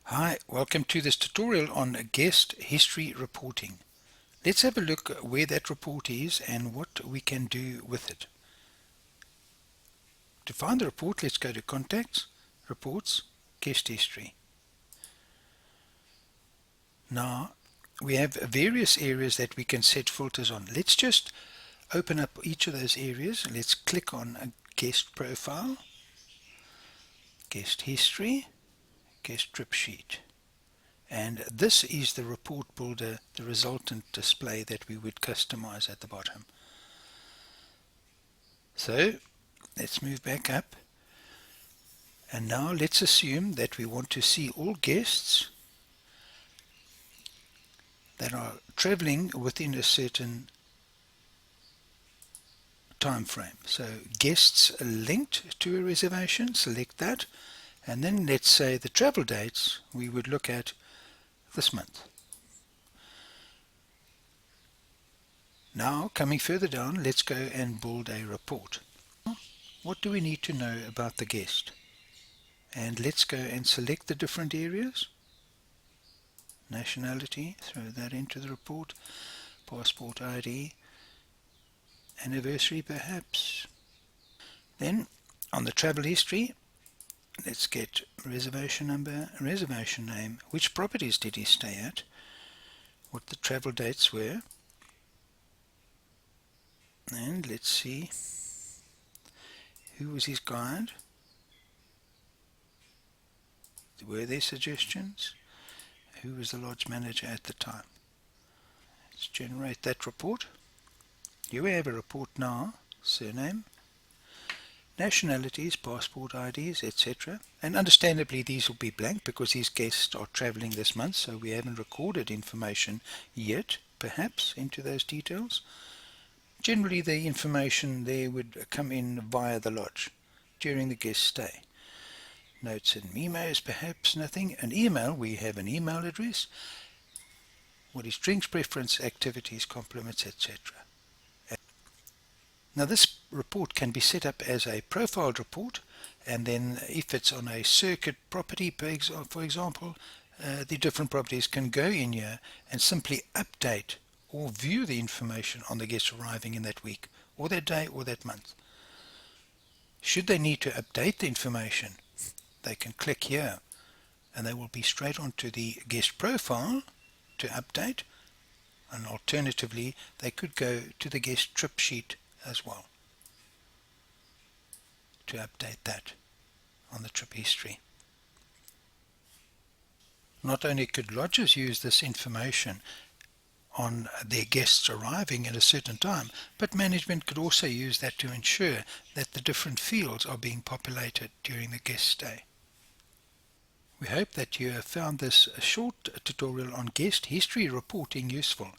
Hi, welcome to this tutorial on guest history reporting. Let's have a look where that report is and what we can do with it. To find the report, let's go to Contacts, Reports, Guest History. Now, we have various areas that we can set filters on. Let's just open up each of those areas. Let's click on a guest profile, guest history, guest trip sheet. And this is the report builder, the resultant display that we would customize at the bottom. So let's move back up, and now let's assume that we want to see all guests that are traveling within a certain time frame. So guests linked to a reservation, select that, and then let's say the travel dates we would look at this month. Now, coming further down, let's go and build a report. What do we need to know about the guest? And let's go and select the different areas. Nationality, throw that into the report. Passport ID, anniversary perhaps. Then on the travel history, let's get reservation number, reservation name, which properties did he stay at, what the travel dates were, and let's see who was his guide, were there suggestions, who was the lodge manager at the time. Let's generate that report. Here we have a report now, surname, nationalities, passport IDs, etc. And understandably these will be blank because these guests are traveling this month, so we haven't recorded information yet, perhaps, into those details. Generally the information there would come in via the lodge during the guest stay. Notes and memos, perhaps nothing. An email, we have an email address. What is drinks preference, activities, compliments, etc. Now this report can be set up as a profiled report, and then if it's on a circuit property, for example, the different properties can go in here and simply update or view the information on the guests arriving in that week, or that day, or that month. Should they need to update the information, they can click here and they will be straight onto the guest profile to update, and alternatively they could go to the guest trip sheet as well to update that on the trip history. Not only could lodges use this information on their guests arriving at a certain time, but management could also use that to ensure that the different fields are being populated during the guest stay. We hope that you have found this short tutorial on guest history reporting useful.